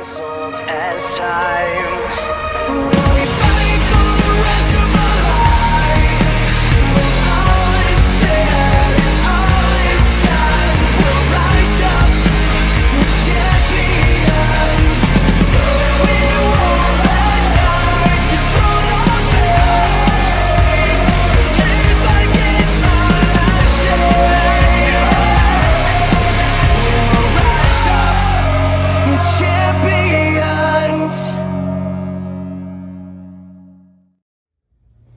cancelled as time. We fight for the rest of our lives. When all is said and all is done, we'll rise up as champions. We won't let time control our fate. So live like it's our last day. We'll rise up as champions.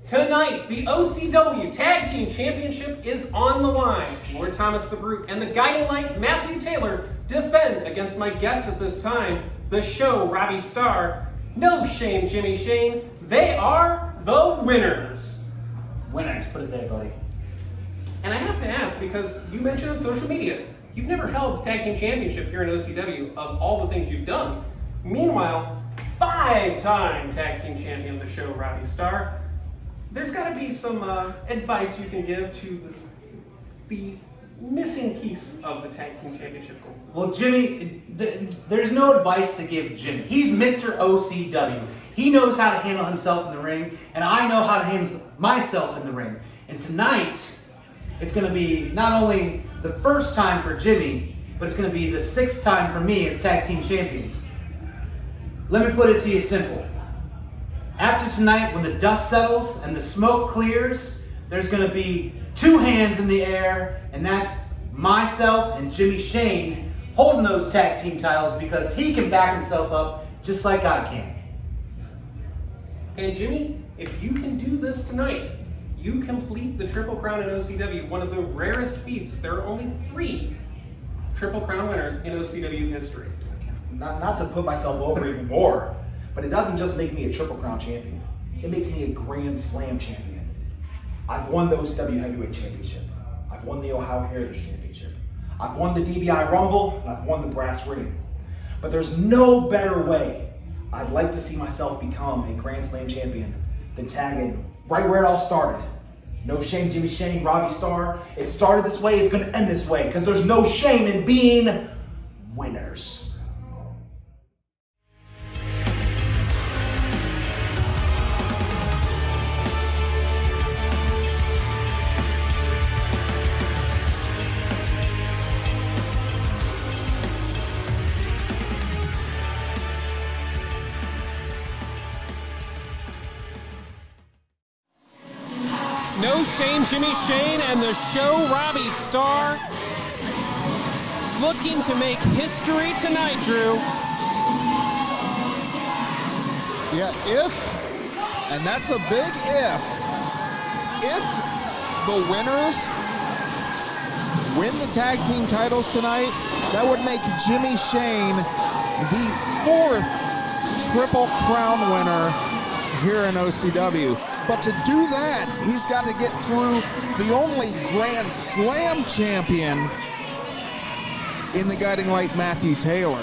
Tonight, the OCW Tag Team Championship is on the line. Lord Thomas the Brute and the Guiding Light, Matthew Taylor, defend against my guests at this time, the show, Robby Starr. No shame, Jimmy Shane. They are the winners. Winners, put it there, buddy. And I have to ask, because you mentioned on social media, you've never held the Tag Team Championship here in OCW of all the things you've done. Meanwhile, 5-time Tag Team Champion of the show, Robby Starr. There's got to be some advice you can give to the missing piece of the Tag Team Championship goal. Well, Jimmy, there's no advice to give Jimmy. He's Mr. OCW. He knows how to handle himself in the ring, and I know how to handle myself in the ring. And tonight, it's going to be not only the first time for Jimmy, but it's going to be the 6th time for me as Tag Team Champions. Let me put it to you simple. After tonight, when the dust settles and the smoke clears, there's going to be 2 hands in the air, and that's myself and Jimmy Shane holding those tag team titles because he can back himself up just like I can. And Jimmy, if you can do this tonight, you complete the Triple Crown in OCW, one of the rarest feats. There are only 3 Triple Crown winners in OCW history. Not to put myself over even more, but it doesn't just make me a Triple Crown champion. It makes me a Grand Slam champion. I've won the OCW Heavyweight Championship. I've won the Ohio Heritage Championship. I've won the DBI Rumble, and I've won the Brass Ring. But there's no better way I'd like to see myself become a Grand Slam champion than tagging right where it all started. No shame, Jimmy Shane, Robby Starr. It started this way, it's gonna end this way, because there's no shame in being winners. No shame, Jimmy Shane and the show, Robby Starr, looking to make history tonight, Drew. Yeah, and that's a big if the winners win the tag team titles tonight, that would make Jimmy Shane the 4th Triple Crown winner here in OCW. But to do that, he's got to get through the only Grand Slam champion in the Guiding Light, Matthew Taylor.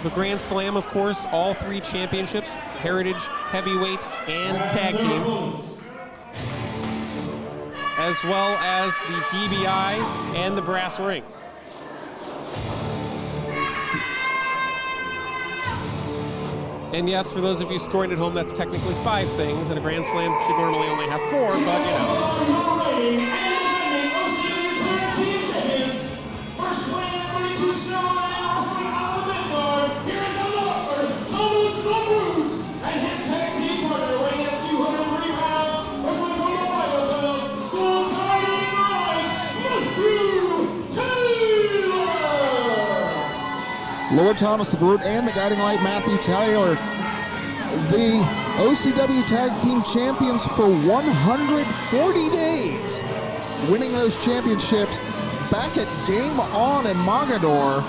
The Grand Slam, of course, all 3 championships, Heritage, Heavyweight, and Tag Team, as well as the DBI and the Brass Ring. And yes, for those of you scoring at home, that's technically 5 things, and a Grand Slam should normally only have 4, but you know. Lord Thomas the Brute and the Guiding Light, Matthew Taylor, the OCW Tag Team Champions for 140 days, winning those championships back at Game On in Mogador.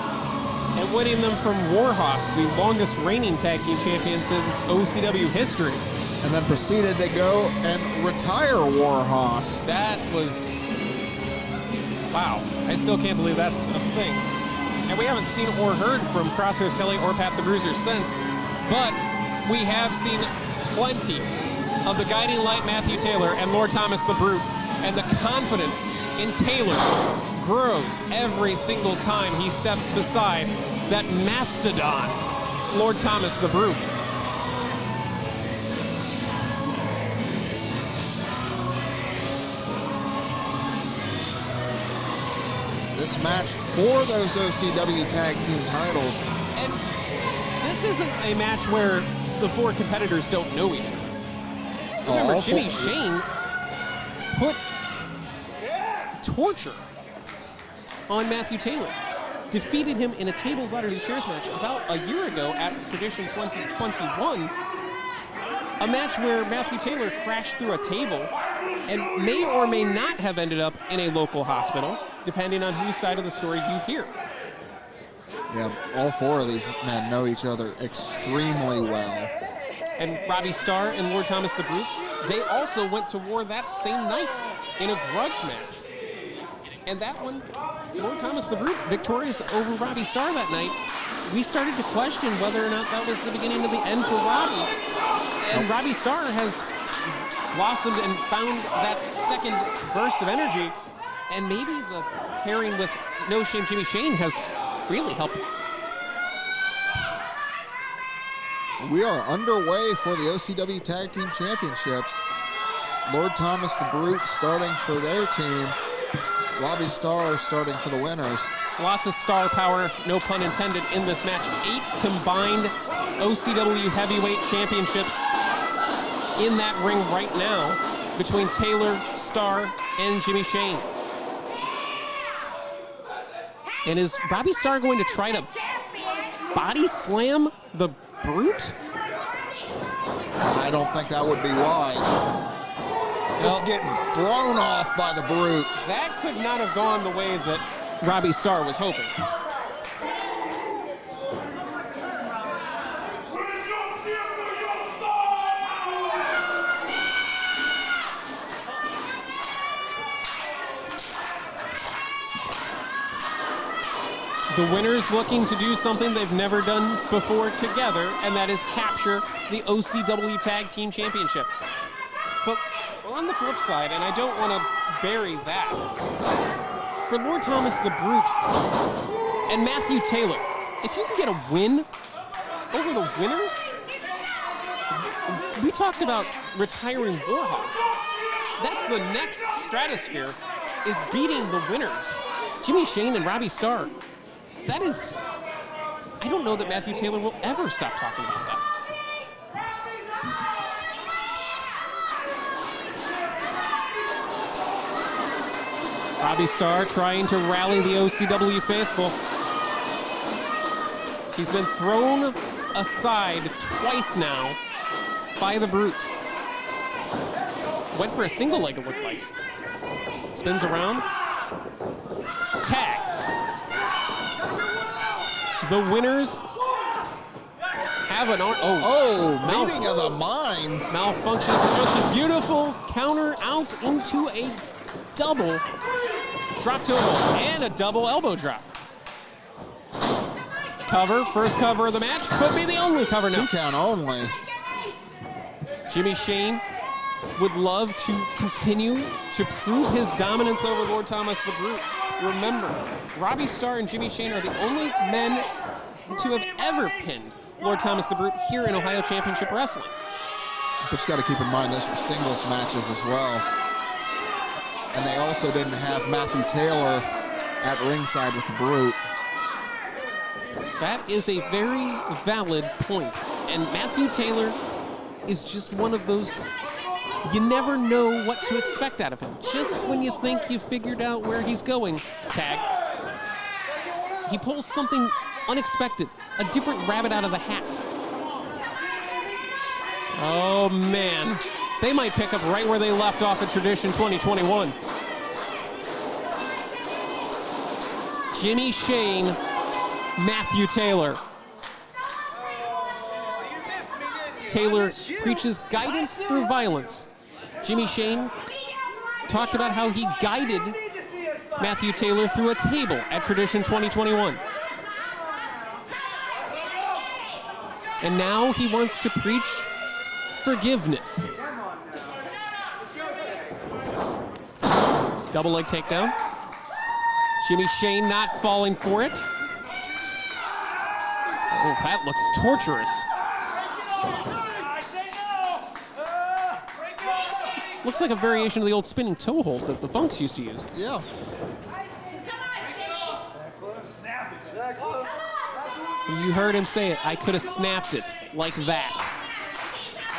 And winning them from Warhorse, the longest reigning Tag Team Champions in OCW history. And then proceeded to go and retire Warhorse. That was, wow, I still can't believe that's a thing. And we haven't seen or heard from Crosshairs Kelly or Pat the Bruiser since, but we have seen plenty of the Guiding Light Matthew Taylor and Lord Thomas the Brute, and the confidence in Taylor grows every single time he steps beside that mastodon Lord Thomas the Brute. This match for those OCW Tag Team titles. And this isn't a match where the four competitors don't know each other. Remember, Jimmy Shane put torture on Matthew Taylor. Defeated him in a tables, ladders, and chairs match about a year ago at Tradition 2021. A match where Matthew Taylor crashed through a table and may or may not have ended up in a local hospital, depending on whose side of the story you hear. Yeah, all four of these men know each other extremely well. And Robby Starr and Lord Thomas the Brute, they also went to war that same night in a grudge match. And that one, Lord Thomas the Brute victorious over Robby Starr that night. We started to question whether or not that was the beginning of the end for Robby. And Robby Starr has blossomed and found that second burst of energy. And maybe the pairing with No Shame Jimmy Shane has really helped. We are underway for the OCW Tag Team Championships. Lord Thomas the Brute starting for their team. Robby Starr starting for the winners. Lots of star power, no pun intended, in this match. 8 combined OCW Heavyweight Championships in that ring right now between Taylor, Starr, and Jimmy Shane. And is Robby Starr going to try to body slam the Brute? I don't think that would be wise. Just getting thrown off by the Brute. That could not have gone the way that Robby Starr was hoping. The winners looking to do something they've never done before together, and that is capture the OCW Tag Team Championship. But on the flip side, and I don't want to bury that, for Lord Thomas the Brute and Matthew Taylor, if you can get a win over the winners, we talked about retiring Warhawks. That's the next stratosphere, is beating the winners. Jimmy Shane and Robby Starr. That is, I don't know that Matthew Taylor will ever stop talking about that. Robby Starr trying to rally the OCW faithful. He's been thrown aside twice now by the Brute. Went for a single leg, it looked like. Spins around. Tag. The winners have an Meeting of the minds. Malfunction. Just a beautiful counter out into a double drop toe and a double elbow drop. Cover, first cover of the match. Could be the only cover now. 2 count only. Jimmy Shane would love to continue to prove his dominance over Lord Thomas the Brute. Remember, Robby Starr and Jimmy Shane are the only men to have ever pinned Lord Thomas the Brute here in Ohio Championship Wrestling. But you got to keep in mind those were singles matches as well. And they also didn't have Matthew Taylor at ringside with the Brute. That is a very valid point. And Matthew Taylor is just one of those, you never know what to expect out of him. Just when you think you figured out where he's going, tag, he pulls something unexpected, a different rabbit out of the hat. Oh man, they might pick up right where they left off at Tradition 2021. Jimmy Shane, Matthew Taylor. Taylor preaches guidance through violence. Jimmy Shane talked about how he guided Matthew Taylor through a table at Tradition 2021. And now he wants to preach forgiveness. Double leg takedown. Jimmy Shane not falling for it. Oh, that looks torturous. Looks like a variation of the old spinning toe hold that the Funks used to use. Yeah. You heard him say it. I could have snapped it like that.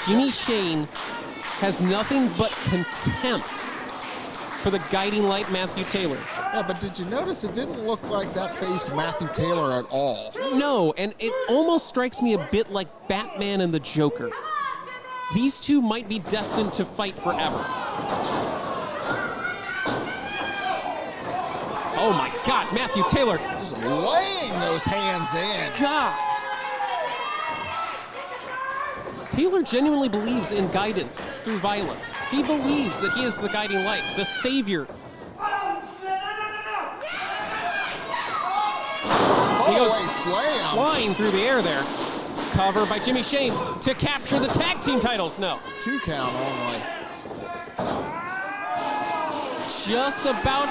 Jimmy Shane has nothing but contempt for the guiding light Matthew Taylor. Yeah, but did you notice it didn't look like that faced Matthew Taylor at all? No, and it almost strikes me a bit like Batman and the Joker. These two might be destined to fight forever. Oh my God, Matthew Taylor. Just laying those hands in. God. Taylor genuinely believes in guidance through violence. He believes that he is the guiding light, the savior. He goes Slam. flying through the air there. Cover by Jimmy Shane to capture the tag team titles. No. 2 count only. Just about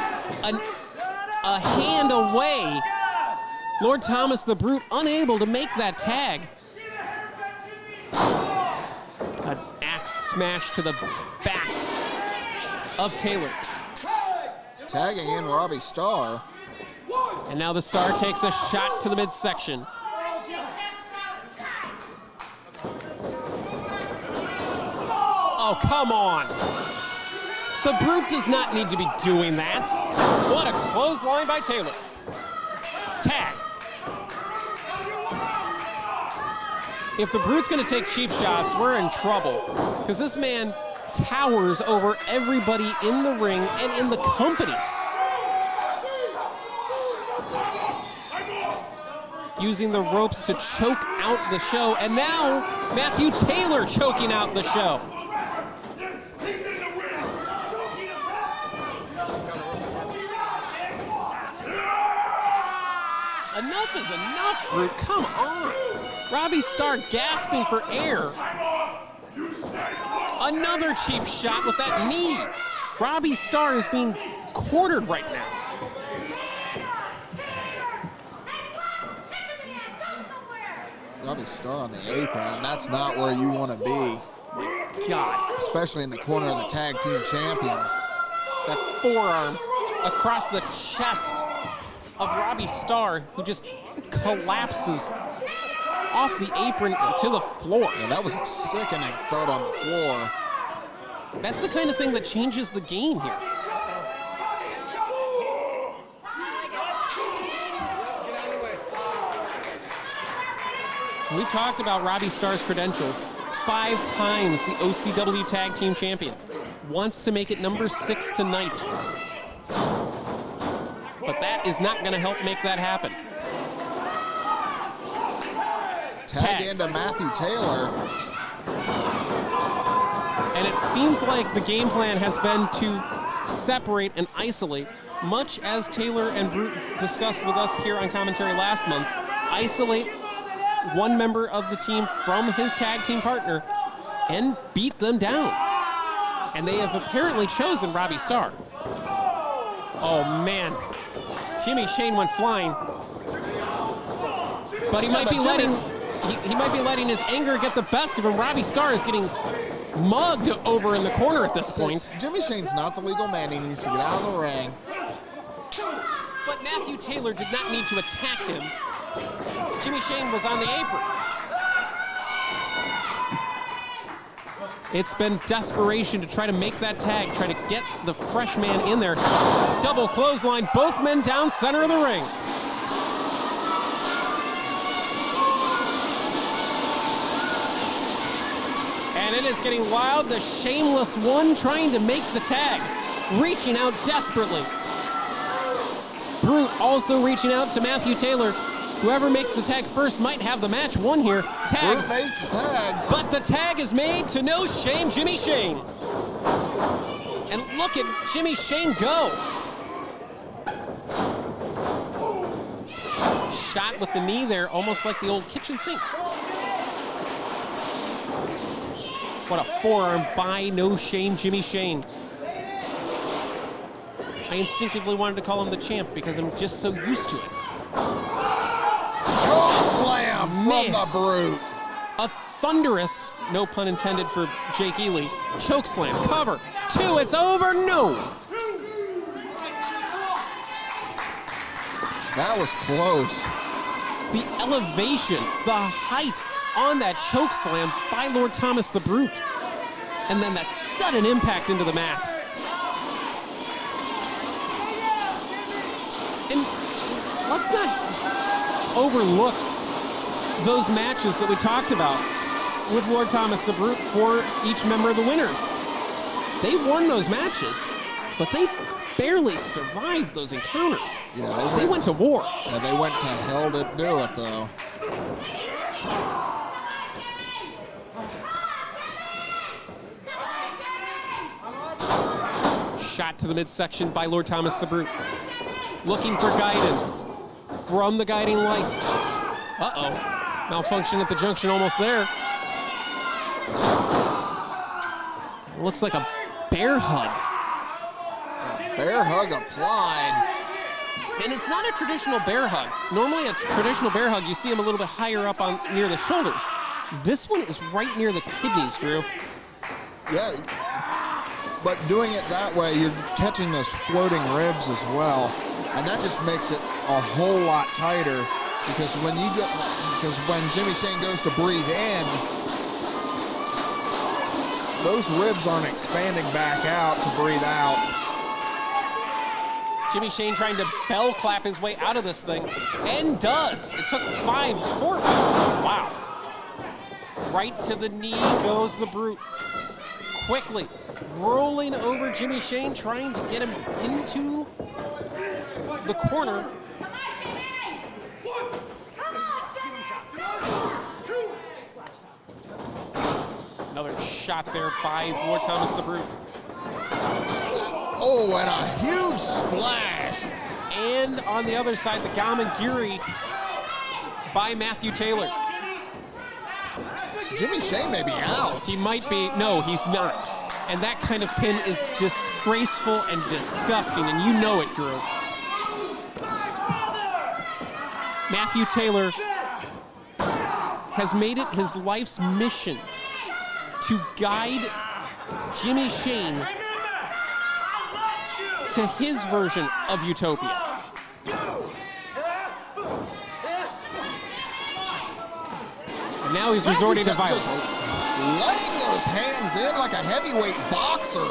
a hand away. Lord Thomas the Brute unable to make that tag. An axe smash to the back of Taylor. Tagging in Robby Starr. And now the Star takes a shot to the midsection. Oh, come on. The Brute does not need to be doing that. What a clothesline by Taylor. Tag. If the Brute's going to take cheap shots, we're in trouble. Because this man towers over everybody in the ring and in the company. Using the ropes to choke out the show. And now, Matthew Taylor choking out the show. Enough is enough, Brute. Come on. Robby Starr gasping for air. Another cheap shot with that knee. Robby Starr is being quartered right now. Robby Starr on the apron, and that's not where you want to be. God. Especially in the corner of the Tag Team Champions. That forearm across the chest of Robby Starr, who just collapses off the apron to the floor. Yeah, that was a sickening thud on the floor. That's the kind of thing that changes the game here. We've talked about Robby Starr's credentials. 5 times the OCW Tag Team Champion. Wants to make it number 6 tonight. But that is not going to help make that happen. Tag into Matthew Taylor. And it seems like the game plan has been to separate and isolate, much as Taylor and Brute discussed with us here on commentary last month. Isolate one member of the team from his tag team partner and beat them down. And they have apparently chosen Robby Starr. Oh man, Jimmy Shane went flying, but he might be letting his anger get the best of him. Robby Starr is getting mugged over in the corner at this point. Jimmy Shane's not the legal man. He needs to get out of the ring. But Matthew Taylor did not need to attack him. Jimmy Shane was on the apron. It's been desperation to try to make that tag, try to get the fresh man in there. Double clothesline, both men down center of the ring. And it is getting wild. The shameless one trying to make the tag, reaching out desperately. Brute also reaching out to Matthew Taylor. Whoever makes the tag first might have the match won here. Tag. Brute makes the tag. But the tag is made to no shame Jimmy Shane. And look at Jimmy Shane go. Shot with the knee there, almost like the old kitchen sink. What a forearm by no shame Jimmy Shane. I instinctively wanted to call him the champ because I'm just so used to it. slam Man. from the Brute. A thunderous, no pun intended for Jake Ely, choke slam, cover, 2, it's over, no. That was close. The elevation, the height on that choke slam by Lord Thomas the Brute. And then that sudden impact into the mat. And let's not overlook those matches that we talked about with Lord Thomas the Brute for each member of the winners. They won those matches, but they barely survived those encounters. Yeah, they went to war. Yeah, they went to hell to do it, though. Shot to the midsection by Lord Thomas the Brute. Looking for guidance from the guiding light. Uh-oh. Malfunction at the junction, almost there. Looks like a bear hug. Bear hug applied. And it's not a traditional bear hug. Normally a traditional bear hug, you see him a little bit higher up on near the shoulders. This one is right near the kidneys, Drew. Yeah, but doing it that way, you're catching those floating ribs as well. And that just makes it a whole lot tighter because when Jimmy Shane goes to breathe in, those ribs aren't expanding back out to breathe out. Jimmy Shane trying to bell clap his way out of this thing, and does. It took 4 wow. Right to the knee goes the Brute. Quickly rolling over Jimmy Shane, trying to get him into the corner. Another shot there by Lord Thomas the Brute. Oh, and a huge splash. And on the other side, the Gamagiri by Matthew Taylor. Jimmy Shane may be out. He might be. No, he's not. And that kind of pin is disgraceful and disgusting, and you know it, Drew. Matthew Taylor has made it his life's mission to guide Jimmy Shane to his version of Utopia. And now he's resorting to violence. Just laying those hands in like a heavyweight boxer.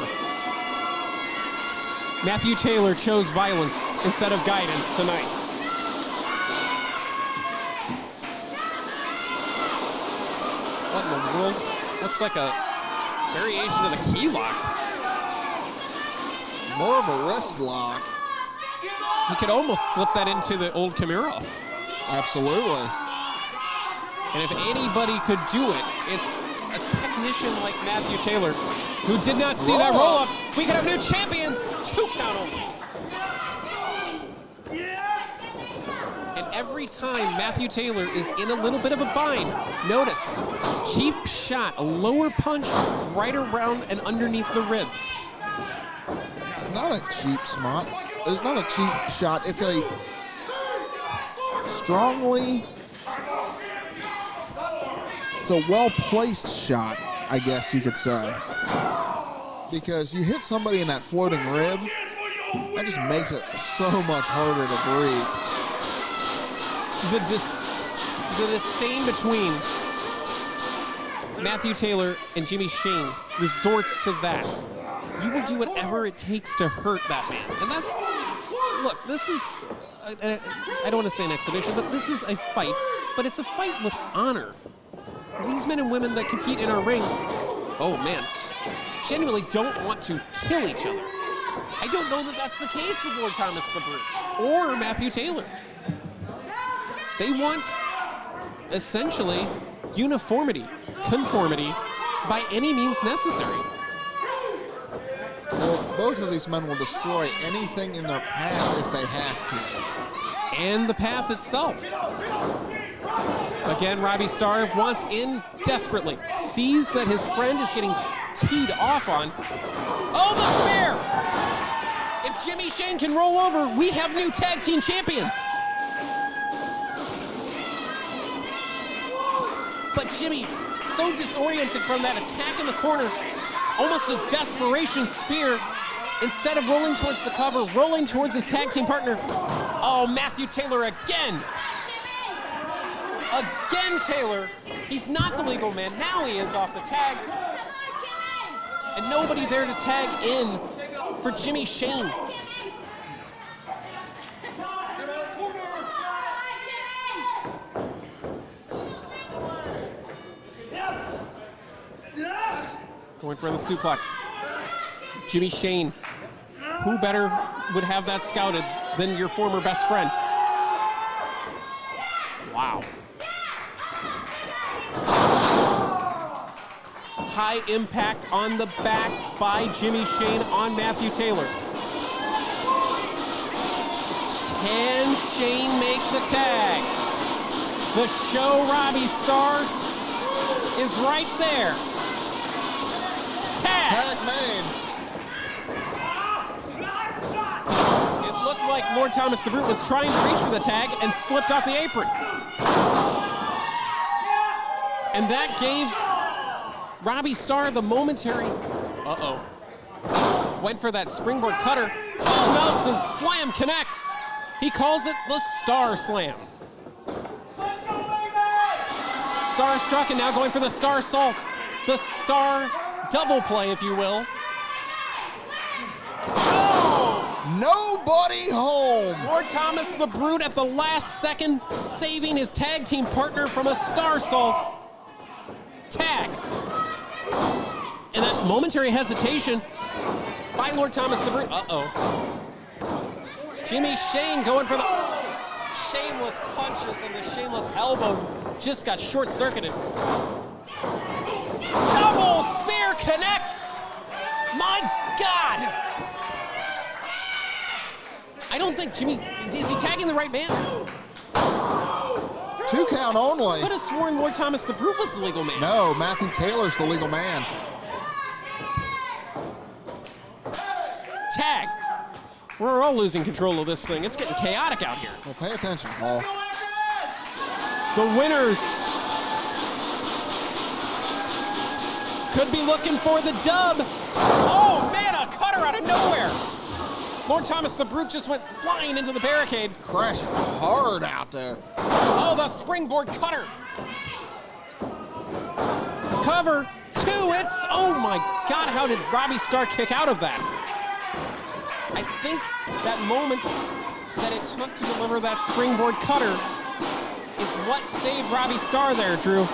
Matthew Taylor chose violence instead of guidance tonight. What in the world? Looks like a variation of the key lock. More of a wrist lock. He could almost slip that into the old Kimura. Absolutely. And if anybody could do it, it's a technician like Matthew Taylor, who did not see that roll up. We could have new champions. 2 count only. And every time Matthew Taylor is in a little bit of a bind, notice, cheap shot, a lower punch right around and underneath the ribs. It's not a cheap spot. It's not a cheap shot. It's a it's a well-placed shot, I guess you could say. Because you hit somebody in that floating rib, that just makes it so much harder to breathe. The disdain between Matthew Taylor and Jimmy Shane resorts to that. You will do whatever it takes to hurt that man. And that's, look, this is, I don't want to say an exhibition, but this is a fight, but it's a fight with honor. These men and women that compete in our ring, oh man, genuinely don't want to kill each other. I don't know that that's the case with Lord Thomas the Brute or Matthew Taylor. They want, essentially, uniformity, conformity, by any means necessary. Well, both of these men will destroy anything in their path if they have to. And the path itself. Again, Robby Starr wants in desperately. Sees that his friend is getting teed off on. Oh, the spear! If Jimmy Shane can roll over, we have new tag team champions. But Jimmy, so disoriented from that attack in the corner, almost a desperation spear, instead of rolling towards the cover, rolling towards his tag team partner. Oh, Matthew Taylor again. Again, Taylor. He's not the legal man. Now he is off the tag. And nobody there to tag in for Jimmy Shane. Going for the suplex. Jimmy Shane. Who better would have that scouted than your former best friend? Wow. High impact on the back by Jimmy Shane on Matthew Taylor. Can Shane make the tag? The show Robby Starr is right there. Tag made. It looked like Lord Thomas the Brute was trying to reach for the tag and slipped off the apron. And that gave Robby Starr the momentary, went for that springboard cutter. Oh, Nelson slam connects. He calls it the Star Slam. Star struck and now going for the Star Salt. The Star double play, if you will. Nobody home. Lord Thomas the Brute at the last second saving his tag team partner from a Star Salt. Tag. And that momentary hesitation by Lord Thomas the Brute. Jimmy Shane going for the shameless punches, and the shameless elbow just got short-circuited. Double spear connects. My God. I don't think Jimmy, is he tagging the right man? 2 count only. Could have sworn Lord Thomas the Brute was the legal man. No, Matthew Taylor's the legal man. Tag. We're all losing control of this thing. It's getting chaotic out here. Well, pay attention, Paul. The winners could be looking for the dub. Oh man, a cutter out of nowhere. Lord Thomas the Brute just went flying into the barricade. Crashing hard out there. Oh, the springboard cutter. Cover, 2, it's, oh my God, how did Robby Starr kick out of that? I think that moment that it took to deliver that springboard cutter is what saved Robby Starr there, Drew.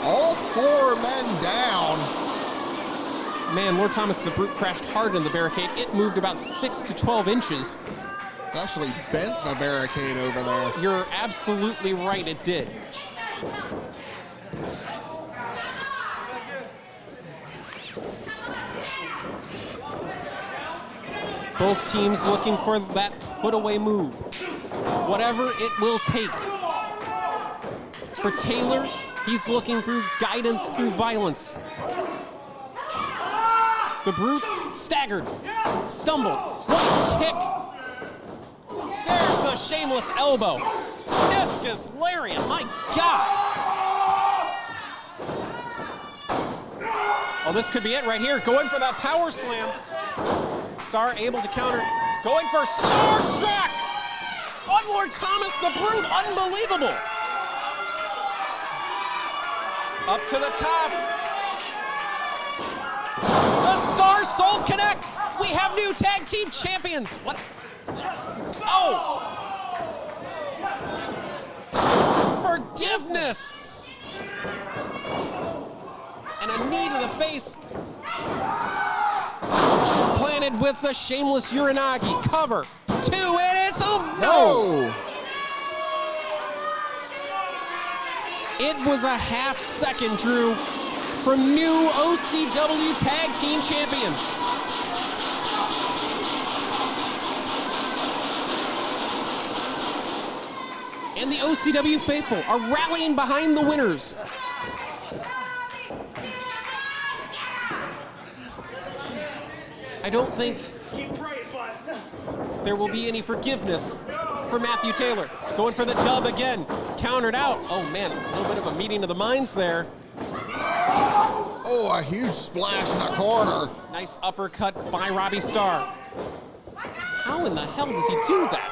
All 4 men down. Man, Lord Thomas the Brute crashed hard in the barricade. It moved about 6 to 12 inches. It actually bent the barricade over there. You're absolutely right, it did. Both teams looking for that put-away move. Whatever it will take. For Taylor, he's looking through guidance through violence. The Brute staggered, stumbled, one kick. There's the shameless elbow. Discus lariat, my God. Oh, this could be it right here. Going for that power slam. Starr able to counter. Going for Star Struck on Lord Thomas the Brute. Unbelievable. Up to the top. The Star Salt connects. We have new tag team champions. What? Oh. Forgiveness. And a knee to the face. Planted with the shameless Uranagi. Cover. 2, and it's over. No. It was a half second, Drew, from new OCW Tag Team Champions. And the OCW faithful are rallying behind the winners. I don't think there will be any forgiveness for Matthew Taylor. Going for the dub again, countered out. Oh man, a little bit of a meeting of the minds there. Oh, a huge splash in the corner. Nice uppercut by Robby Starr. How in the hell does he do that?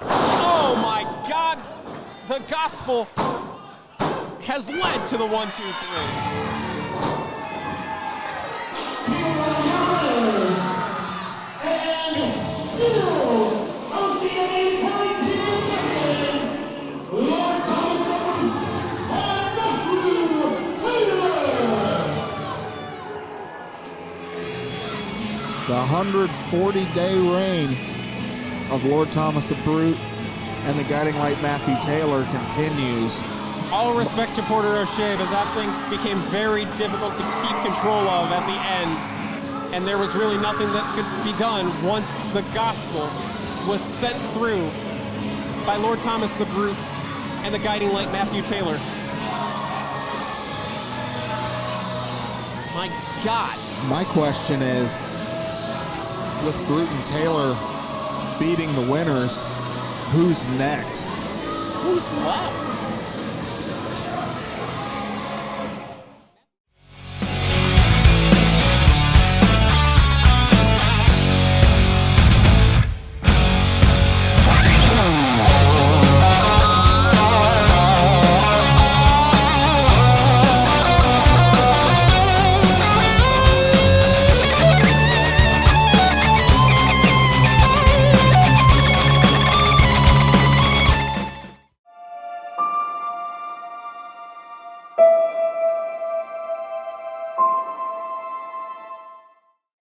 Oh my God! The gospel has led to the 1, 2, 3. And still OCW Tag Team Champions, Lord Thomas and Matthew Taylor. The 140-day reign of Lord Thomas the Brute and the Guiding Light Matthew Taylor continues. All respect to Porter O'Shea, but that thing became very difficult to keep control of at the end. And there was really nothing that could be done once the gospel was sent through by Lord Thomas the Brute and the Guiding Light Matthew Taylor. My God. My question is, with Brute and Taylor beating the winners, who's next? Who's left?